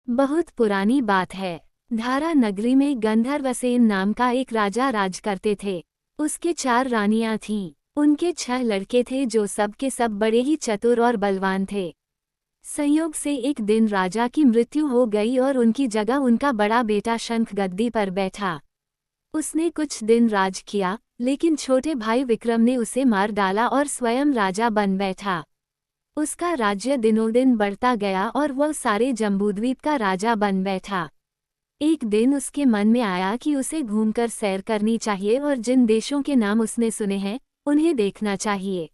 बहुत पुरानी बात है। धारा नगरी में गंधर्वसेन नाम का एक राजा राज करते थे। उसके 4 रानियां थीं। उनके 6 लड़के थे जो सब के सब बड़े ही चतुर और बलवान थे। संयोग से एक दिन राजा की मृत्यु हो गई और उनकी जगह उनका बड़ा बेटा शंख गद्दी पर बैठा। उसने कुछ दिन राज किया, लेकिन छोटे भाई विक्रम ने उसे मार डाला और स्वयं राजा बन बैठा। उसका राज्य दिनों दिन बढ़ता गया और वह सारे जम्बूद्वीप का राजा बन बैठा। एक दिन उसके मन में आया कि उसे घूमकर सैर करनी चाहिए और जिन देशों के नाम उसने सुने हैं उन्हें देखना चाहिए।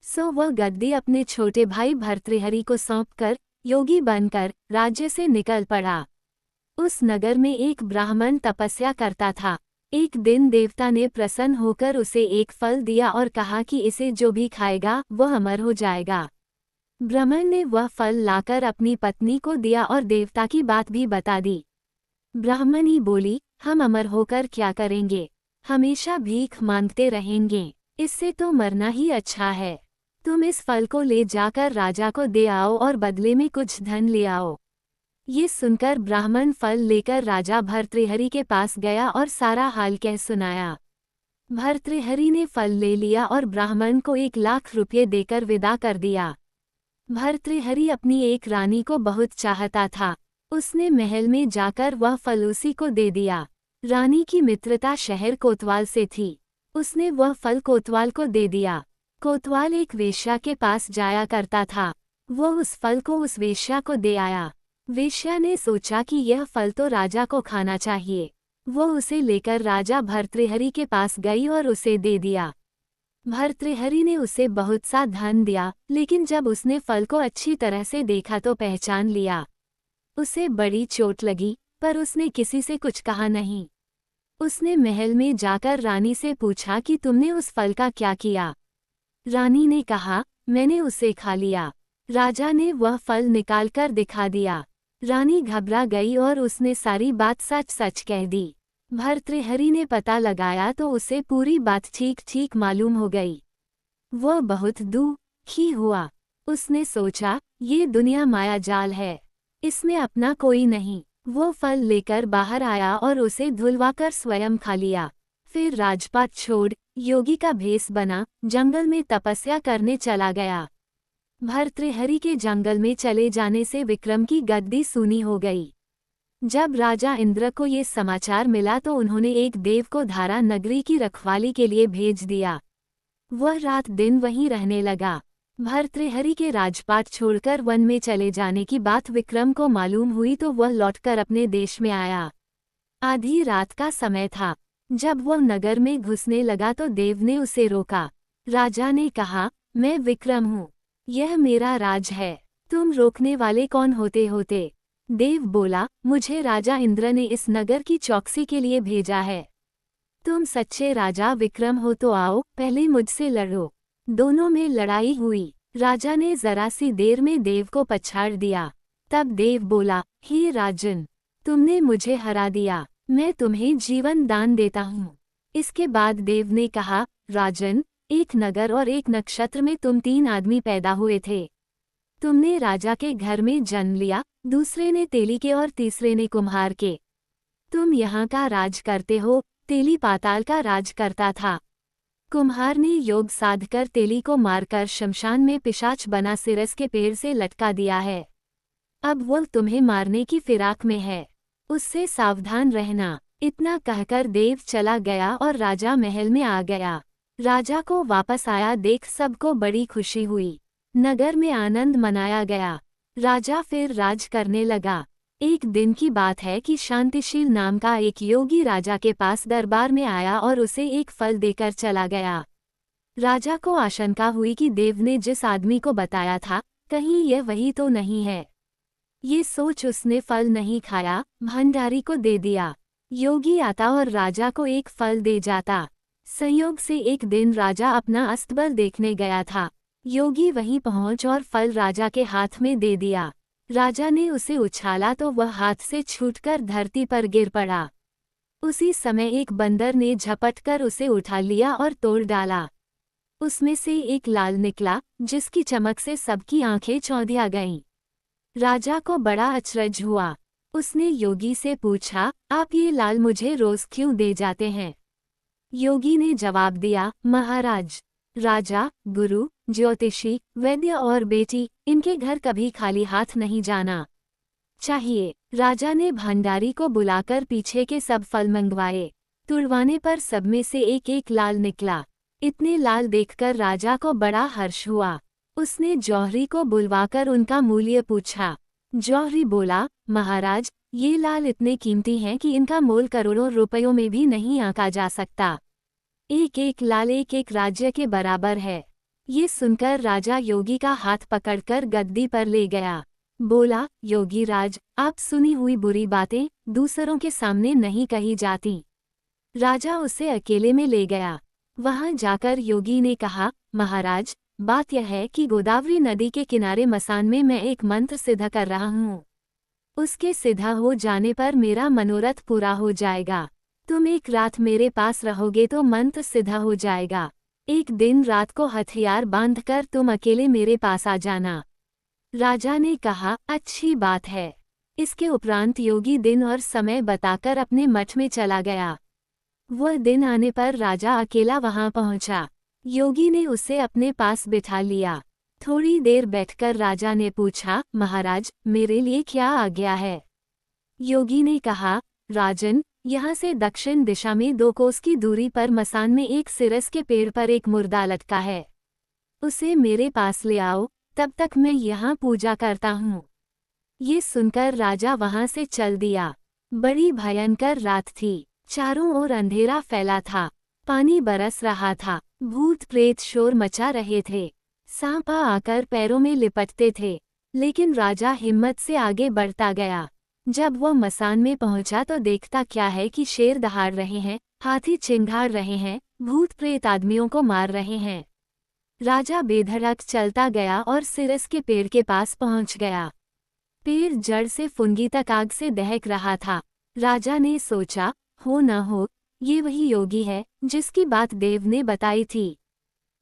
सो वह गद्दी अपने छोटे भाई भर्तृहरि को सौंपकर योगी बनकर राज्य से निकल पड़ा। उस नगर में एक ब्राह्मण तपस्या करता था। एक दिन देवता ने प्रसन्न होकर उसे एक फल दिया और कहा कि इसे जो भी खाएगा वह अमर हो जाएगा। ब्राह्मण ने वह फल लाकर अपनी पत्नी को दिया और देवता की बात भी बता दी। ब्राह्मणी बोली, हम अमर होकर क्या करेंगे, हमेशा भीख मांगते रहेंगे, इससे तो मरना ही अच्छा है। तुम इस फल को ले जाकर राजा को दे आओ और बदले में कुछ धन ले आओ। ये सुनकर ब्राह्मण फल लेकर राजा भर्तृहरि के पास गया और सारा हाल कह सुनाया। भर्तृहरि ने फल ले लिया और ब्राह्मण को 1 लाख रुपये देकर विदा कर दिया। भर्तृहरि अपनी एक रानी को बहुत चाहता था। उसने महल में जाकर वह फल उसी को दे दिया। रानी की मित्रता शहर कोतवाल से थी। उसने वह फल कोतवाल को दे दिया। कोतवाल एक वेश्या के पास जाया करता था। वह उस फल को उस वेश्या को दे आया। वेश्या ने सोचा कि यह फल तो राजा को खाना चाहिए। वह उसे लेकर राजा भर्तृहरि के पास गई और उसे दे दिया। भर्तृहरि ने उसे बहुत सा धन दिया, लेकिन जब उसने फल को अच्छी तरह से देखा तो पहचान लिया। उसे बड़ी चोट लगी, पर उसने किसी से कुछ कहा नहीं। उसने महल में जाकर रानी से पूछा कि तुमने उस फल का क्या किया। रानी ने कहा, मैंने उसे खा लिया। राजा ने वह फल निकालकर दिखा दिया। रानी घबरा गई और उसने सारी बात सच सच कह दी। भर्तृहरि ने पता लगाया तो उसे पूरी बात ठीक ठीक मालूम हो गई। वह बहुत दुखी हुआ। उसने सोचा, ये दुनिया माया जाल है, इसमें अपना कोई नहीं। वो फल लेकर बाहर आया और उसे धुलवाकर स्वयं खा लिया। फिर राजपाट छोड़ योगी का भेष बना जंगल में तपस्या करने चला गया। भर्तृहरि के जंगल में चले जाने से विक्रम की गद्दी सूनी हो गई। जब राजा इंद्र को ये समाचार मिला तो उन्होंने एक देव को धारा नगरी की रखवाली के लिए भेज दिया। वह रात दिन वहीं रहने लगा। भर्तृहरि के राजपाट छोड़कर वन में चले जाने की बात विक्रम को मालूम हुई तो वह लौटकर अपने देश में आया। आधी रात का समय था। जब वह नगर में घुसने लगा तो देव ने उसे रोका। राजा ने कहा, मैं विक्रम हूँ, यह मेरा राज है, तुम रोकने वाले कौन होते? देव बोला, मुझे राजा इंद्र ने इस नगर की चौकसी के लिए भेजा है। तुम सच्चे राजा विक्रम हो तो आओ, पहले मुझसे लड़ो। दोनों में लड़ाई हुई। राजा ने जरा सी देर में देव को पछाड़ दिया। तब देव बोला, हे राजन, तुमने मुझे हरा दिया, मैं तुम्हें जीवन दान देता हूँ। इसके बाद देव ने कहा, राजन, एक नगर और एक नक्षत्र में तुम 3 आदमी पैदा हुए थे। तुमने राजा के घर में जन्म लिया, दूसरे ने तेली के और तीसरे ने कुम्हार के। तुम यहाँ का राज करते हो, तेली पाताल का राज करता था। कुम्हार ने योग साधकर तेली को मारकर शमशान में पिशाच बना सिरस के पेड़ से लटका दिया है। अब वो तुम्हें मारने की फिराक में है, उससे सावधान रहना। इतना कहकर देव चला गया और राजा महल में आ गया। राजा को वापस आया देख सबको बड़ी खुशी हुई। नगर में आनंद मनाया गया। राजा फिर राज करने लगा। एक दिन की बात है कि शांतिशील नाम का एक योगी राजा के पास दरबार में आया और उसे एक फल देकर चला गया। राजा को आशंका हुई कि देव ने जिस आदमी को बताया था, कहीं यह वही तो नहीं है। ये सोच उसने फल नहीं खाया, भंडारी को दे दिया। योगी आता और राजा को एक फल दे जाता। संयोग से एक दिन राजा अपना अस्तबल देखने गया था। योगी वहीं पहुंच और फल राजा के हाथ में दे दिया। राजा ने उसे उछाला तो वह हाथ से छूटकर धरती पर गिर पड़ा। उसी समय एक बंदर ने झपटकर उसे उठा लिया और तोड़ डाला। उसमें से एक लाल निकला, जिसकी चमक से सबकी आंखें चौंधिया गईं। राजा को बड़ा अचरज हुआ। उसने योगी से पूछा, आप ये लाल मुझे रोज क्यों दे जाते हैं? योगी ने जवाब दिया, महाराज, राजा, गुरु, ज्योतिषी, वैद्य और बेटी, इनके घर कभी खाली हाथ नहीं जाना चाहिए। राजा ने भंडारी को बुलाकर पीछे के सब फल मंगवाए। तुड़वाने पर सब में से एक एक लाल निकला। इतने लाल देखकर राजा को बड़ा हर्ष हुआ। उसने जौहरी को बुलवाकर उनका मूल्य पूछा। जौहरी बोला, महाराज, ये लाल इतने कीमती हैं कि इनका मोल करोड़ों रुपयों में भी नहीं आंका जा सकता। एक एक लाल एक एक राज्य के बराबर है। ये सुनकर राजा योगी का हाथ पकड़कर गद्दी पर ले गया। बोला, योगी राज, आप सुनी हुई बुरी बातें दूसरों के सामने नहीं कही जाती। राजा उसे अकेले में ले गया। वहां जाकर योगी ने कहा, महाराज, बात यह है कि गोदावरी नदी के किनारे मसान में मैं एक मंत्र सिद्ध कर रहा हूँ। उसके सिद्ध हो जाने पर मेरा मनोरथ पूरा हो जाएगा। तुम एक रात मेरे पास रहोगे तो मंत्र सिद्ध हो जाएगा। एक दिन रात को हथियार बांधकर तुम अकेले मेरे पास आ जाना। राजा ने कहा, अच्छी बात है। इसके उपरांत योगी दिन और समय बताकर अपने मठ में चला गया। वह दिन आने पर राजा अकेला वहां पहुंचा। योगी ने उसे अपने पास बिठा लिया। थोड़ी देर बैठकर राजा ने पूछा, महाराज, मेरे लिए क्या आज्ञा है? योगी ने कहा, राजन, यहाँ से दक्षिण दिशा में 2 कोस की दूरी पर मसान में एक सिरस के पेड़ पर एक मुर्दा लटका है। उसे मेरे पास ले आओ, तब तक मैं यहाँ पूजा करता हूँ। ये सुनकर राजा वहां से चल दिया। बड़ी भयंकर रात थी। चारों ओर अंधेरा फैला था। पानी बरस रहा था। भूत प्रेत शोर मचा रहे थे। सांप आकर पैरों में लिपटते थे। लेकिन राजा हिम्मत से आगे बढ़ता गया। जब वह मसान में पहुंचा तो देखता क्या है कि शेर दहाड़ रहे हैं, हाथी चिंघाड़ रहे हैं, भूत प्रेत आदमियों को मार रहे हैं। राजा बेधड़क चलता गया और सिरस के पेड़ के पास पहुंच गया। पेड़ जड़ से फुनगी तक आग से दहक रहा था। राजा ने सोचा, हो न हो, ये वही योगी है जिसकी बात देव ने बताई थी।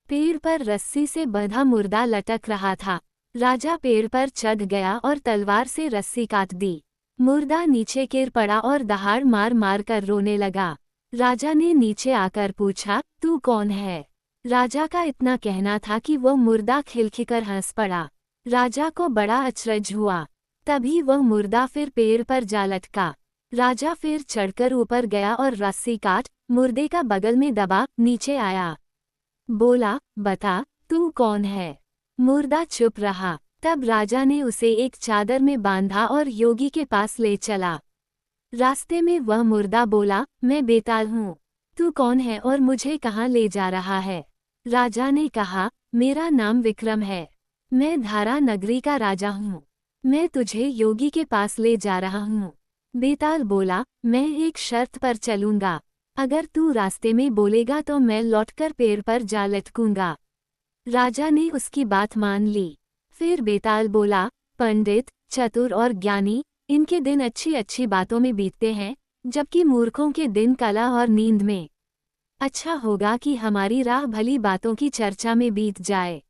पेड़ पर रस्सी से बंधा मुर्दा लटक रहा था। राजा पेड़ पर चढ़ गया और तलवार से रस्सी काट दी। मुर्दा नीचे गिर पड़ा और दहाड़ मार मार कर रोने लगा। राजा ने नीचे आकर पूछा, तू कौन है? राजा का इतना कहना था कि वह मुर्दा खिलखिलकर हंस पड़ा। राजा को बड़ा अचरज हुआ। तभी वह मुर्दा फिर पेड़ पर जा लटका। राजा फिर चढ़कर ऊपर गया और रस्सी काट मुर्दे का बगल में दबा नीचे आया। बोला, बता, तू कौन है? मुर्दा चुप रहा। तब राजा ने उसे एक चादर में बांधा और योगी के पास ले चला। रास्ते में वह मुर्दा बोला, मैं बेताल हूँ। तू कौन है और मुझे कहाँ ले जा रहा है? राजा ने कहा, मेरा नाम विक्रम है। मैं धारा नगरी का राजा हूँ। मैं तुझे योगी के पास ले जा रहा हूँ। बेताल बोला, मैं एक शर्त पर चलूंगा। अगर तू रास्ते में बोलेगा तो मैं लौटकर पेड़ पर जा लटकूंगा। राजा ने उसकी बात मान ली। फिर बेताल बोला, पंडित, चतुर और ज्ञानी, इनके दिन अच्छी अच्छी बातों में बीतते हैं, जबकि मूर्खों के दिन कला और नींद में। अच्छा होगा कि हमारी राह भली बातों की चर्चा में बीत जाए।